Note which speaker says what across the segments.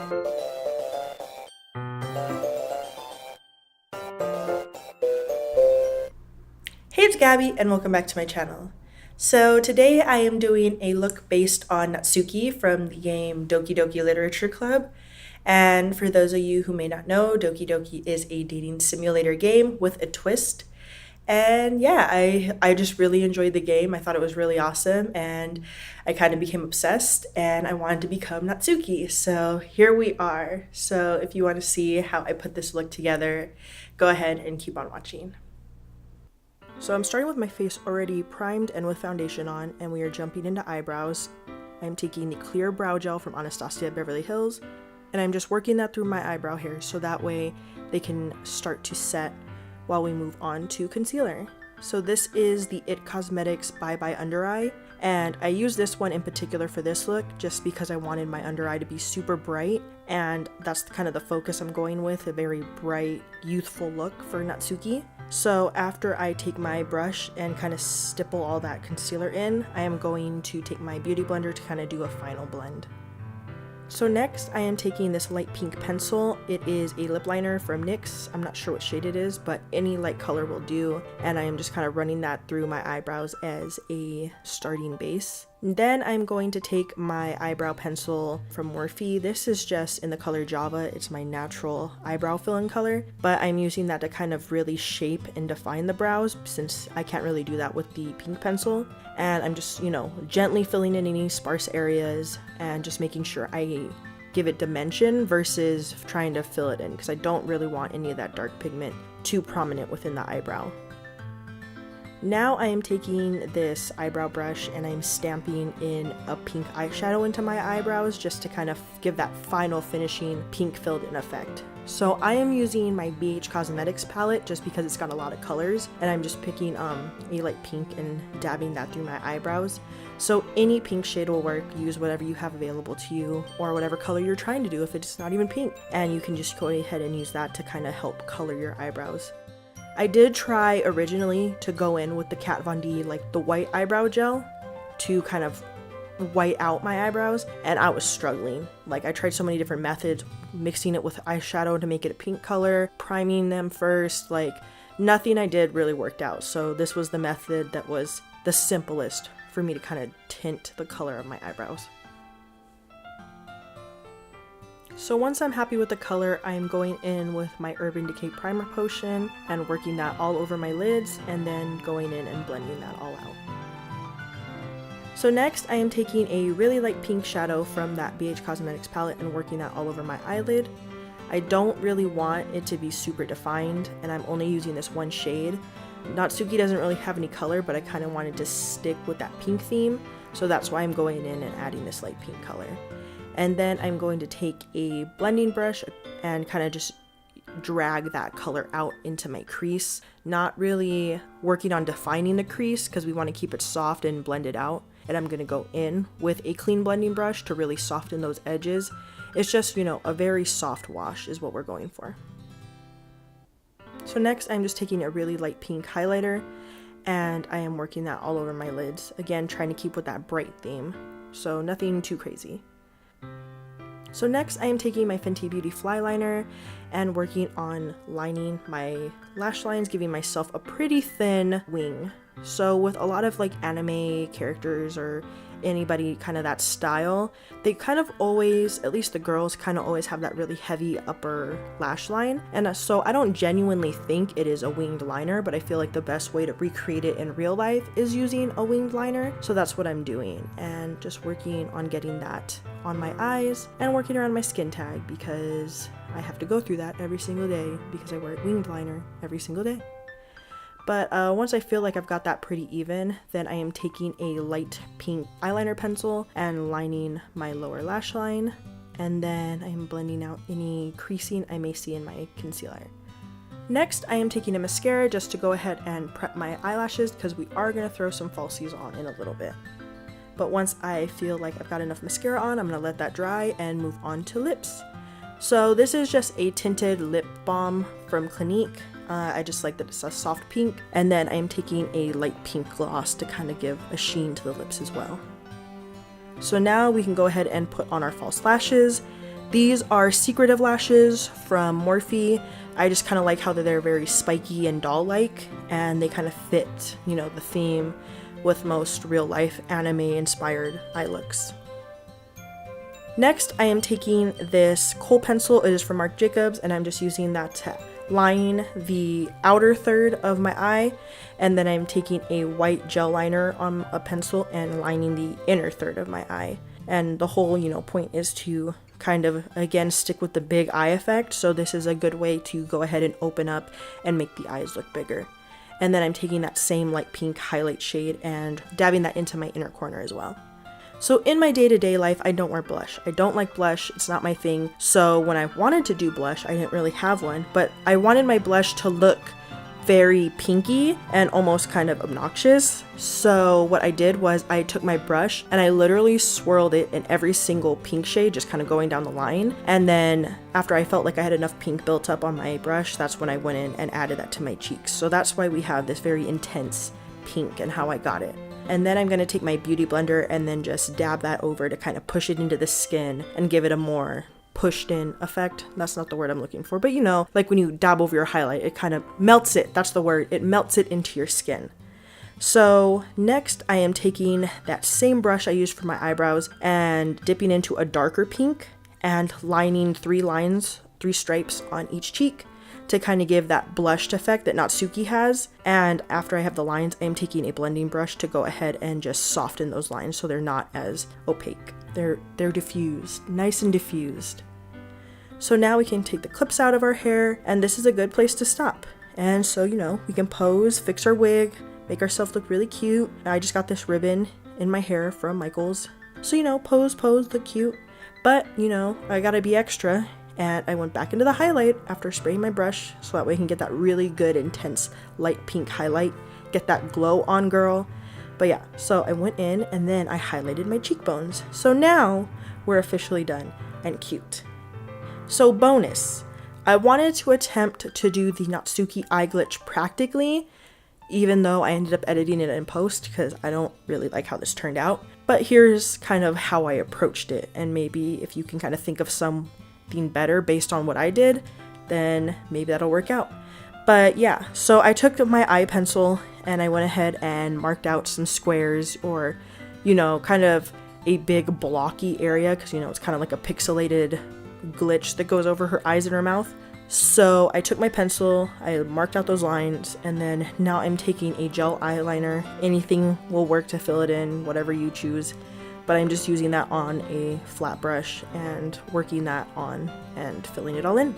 Speaker 1: Hey, it's Gabby and welcome back to my channel. So today I am doing a look based on Natsuki from the game Doki Doki Literature Club. And for those of you who may not know, Doki Doki is a dating simulator game with a twist. And yeah, I just really enjoyed the game. I thought it was really awesome and I kind of became obsessed and I wanted to become Natsuki. So here we are. So if you want to see how I put this look together, go ahead and keep on watching. So I'm starting with my face already primed and with foundation on, and we are jumping into eyebrows. I'm taking the clear brow gel from Anastasia Beverly Hills, and I'm just working that through my eyebrow hairs so that way they can start to set while we move on to concealer. So this is the IT Cosmetics Bye Bye Under Eye, and I use this one in particular for this look just because I wanted my under eye to be super bright, and that's kind of the focus I'm going with, a very bright, youthful look for Natsuki. So after I take my brush and kind of stipple all that concealer in, I am going to take my beauty blender to kind of do a final blend. So next I am taking this light pink pencil. It is a lip liner from NYX. I'm not sure what shade it is, but any light color will do. And I am just kind of running that through my eyebrows as a starting base. And then I'm going to take my eyebrow pencil from Morphe. This is just in the color Java. It's my natural eyebrow fill-in color, but I'm using that to kind of really shape and define the brows since I can't really do that with the pink pencil. And I'm just, gently filling in any sparse areas and just making sure I give it dimension versus trying to fill it in because I don't really want any of that dark pigment too prominent within the eyebrow. Now I am taking this eyebrow brush and I'm stamping in a pink eyeshadow into my eyebrows just to kind of give that final finishing pink filled in effect. So I am using my BH Cosmetics palette just because it's got a lot of colors, and I'm just picking a light pink and dabbing that through my eyebrows. So any pink shade will work. Use whatever you have available to you or whatever color you're trying to do if it's not even pink, and you can just go ahead and use that to kind of help color your eyebrows. I did try originally to go in with the Kat Von D, like the white eyebrow gel, to kind of white out my eyebrows, and I was struggling. Like, I tried so many different methods, mixing it with eyeshadow to make it a pink color, priming them first, like nothing I did really worked out. So this was the method that was the simplest for me to kind of tint the color of my eyebrows. So once I'm happy with the color, I'm going in with my Urban Decay Primer Potion and working that all over my lids and then going in and blending that all out. So next I am taking a really light pink shadow from that BH Cosmetics palette and working that all over my eyelid. I don't really want it to be super defined and I'm only using this one shade. Natsuki doesn't really have any color, but I kind of wanted to stick with that pink theme, so that's why I'm going in and adding this light pink color. And then I'm going to take a blending brush and kind of just drag that color out into my crease. Not really working on defining the crease because we want to keep it soft and blend it out. And I'm going to go in with a clean blending brush to really soften those edges. It's just, a very soft wash is what we're going for. So next I'm just taking a really light pink highlighter and I am working that all over my lids. Again, trying to keep with that bright theme. So nothing too crazy. So next I am taking my Fenty Beauty Fly Liner and working on lining my lash lines, giving myself a pretty thin wing. So with a lot of like anime characters or anybody kind of that style, they kind of always, at least the girls, kind of always have that really heavy upper lash line. And so I don't genuinely think it is a winged liner, but I feel like the best way to recreate it in real life is using a winged liner. So that's what I'm doing, and just working on getting that on my eyes and working around my skin tag because I have to go through that every single day because I wear a winged liner every single day. But once I feel like I've got that pretty even, then I am taking a light pink eyeliner pencil and lining my lower lash line. And then I am blending out any creasing I may see in my concealer. Next, I am taking a mascara just to go ahead and prep my eyelashes because we are going to throw some falsies on in a little bit. But once I feel like I've got enough mascara on, I'm going to let that dry and move on to lips. So this is just a tinted lip balm from Clinique. I just like that it's a soft pink, and then I am taking a light pink gloss to kind of give a sheen to the lips as well. So now we can go ahead and put on our false lashes. These are Secretive Lashes from Morphe. I just kind of like how they're very spiky and doll-like, and they kind of fit, you know, the theme with most real-life anime-inspired eye looks. Next, I am taking this kohl pencil. It is from Marc Jacobs, and I'm just using that to line the outer third of my eye, and then I'm taking a white gel liner on a pencil and lining the inner third of my eye. And the whole, you know, point is to kind of, again, stick with the big eye effect, so this is a good way to go ahead and open up and make the eyes look bigger. And then I'm taking that same light pink highlight shade and dabbing that into my inner corner as well. So in my day-to-day life, I don't wear blush. I don't like blush, it's not my thing. So when I wanted to do blush, I didn't really have one, but I wanted my blush to look very pinky and almost kind of obnoxious. So what I did was I took my brush and I literally swirled it in every single pink shade, just kind of going down the line. And then after I felt like I had enough pink built up on my brush, that's when I went in and added that to my cheeks. So that's why we have this very intense pink and how I got it. And then I'm going to take my beauty blender and then just dab that over to kind of push it into the skin and give it a more pushed in effect. That's not the word I'm looking for, but you know, like when you dab over your highlight, it kind of melts it. That's the word. It melts it into your skin. So next I am taking that same brush I used for my eyebrows and dipping into a darker pink and lining 3 stripes on each cheek to kind of give that blushed effect that Natsuki has. And after I have the lines, I am taking a blending brush to go ahead and just soften those lines so they're not as opaque. They're diffused, nice and diffused. So now we can take the clips out of our hair, and this is a good place to stop. And so, you know, we can pose, fix our wig, make ourselves look really cute. I just got this ribbon in my hair from Michaels. So, you know, pose, look cute. But, you know, I gotta be extra. And I went back into the highlight after spraying my brush so that way I can get that really good intense light pink highlight, get that glow on, girl. But yeah, so I went in and then I highlighted my cheekbones. So now we're officially done and cute. So bonus, I wanted to attempt to do the Natsuki eye glitch practically, even though I ended up editing it in post because I don't really like how this turned out. But here's kind of how I approached it, and maybe if you can kind of think of something better based on what I did, then maybe that'll work out. But yeah, so I took my eye pencil and I went ahead and marked out some squares, or, you know, kind of a big blocky area, because, you know, it's kind of like a pixelated glitch that goes over her eyes and her mouth. So I took my pencil, I marked out those lines, and then now I'm taking a gel eyeliner. Anything will work to fill it in, whatever you choose. But I'm just using that on a flat brush and working that on and filling it all in.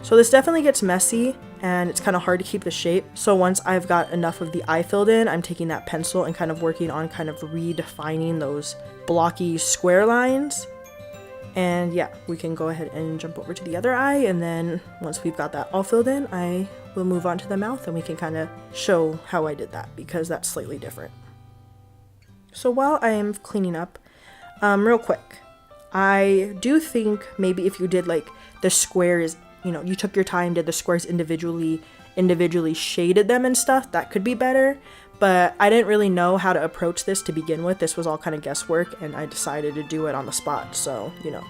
Speaker 1: So this definitely gets messy and it's kind of hard to keep the shape. So once I've got enough of the eye filled in, I'm taking that pencil and kind of working on kind of redefining those blocky square lines. And yeah, we can go ahead and jump over to the other eye, and then once we've got that all filled in, I will move on to the mouth and we can kind of show how I did that, because that's slightly different. So while I am cleaning up, real quick, I do think maybe if you did like the squares, you know, you took your time, did the squares individually shaded them and stuff, that could be better. But I didn't really know how to approach this to begin with. This was all kind of guesswork, and I decided to do it on the spot. So, you know,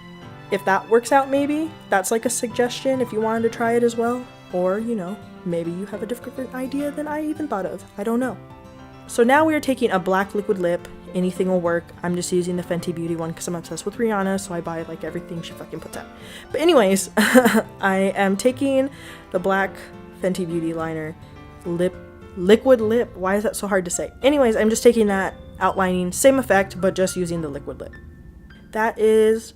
Speaker 1: if that works out, maybe that's like a suggestion if you wanted to try it as well. Or, you know, maybe you have a different idea than I even thought of. I don't know. So now we are taking a black liquid lip. Anything will work. I'm just using the Fenty Beauty one because I'm obsessed with Rihanna, so I buy like everything she fucking puts out. But anyways, I am taking the black Fenty Beauty liner liquid lip. Why is that so hard to say? Anyways, I'm just taking that, outlining, same effect, but just using the liquid lip. That is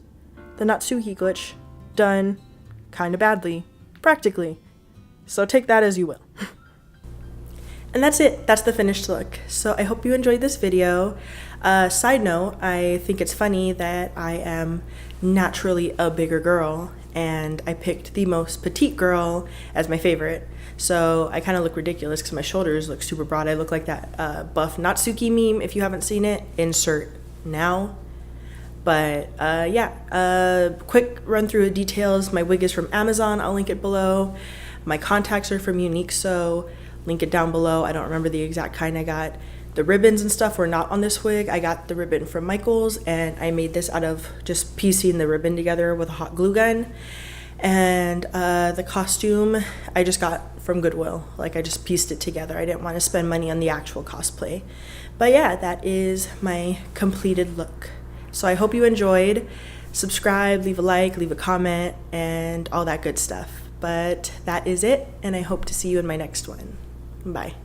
Speaker 1: the Natsuki glitch done kind of badly, practically. So take that as you will. And that's it. That's the finished look. So I hope you enjoyed this video. Side note, I think it's funny that I am naturally a bigger girl, and I picked the most petite girl as my favorite. So I kind of look ridiculous because my shoulders look super broad. I look like that buff Natsuki meme. If you haven't seen it, insert now. But yeah, quick run through of details. My wig is from Amazon. I'll link it below. My contacts are from Uniqso. Link it down below. I don't remember the exact kind I got. The ribbons and stuff were not on this wig. I got the ribbon from Michael's, and I made this out of just piecing the ribbon together with a hot glue gun. And the costume I just got from Goodwill. Like, I just pieced it together. I didn't want to spend money on the actual cosplay. But yeah, that is my completed look. So I hope you enjoyed. Subscribe, leave a like, leave a comment, and all that good stuff. But that is it, and I hope to see you in my next one. Bye.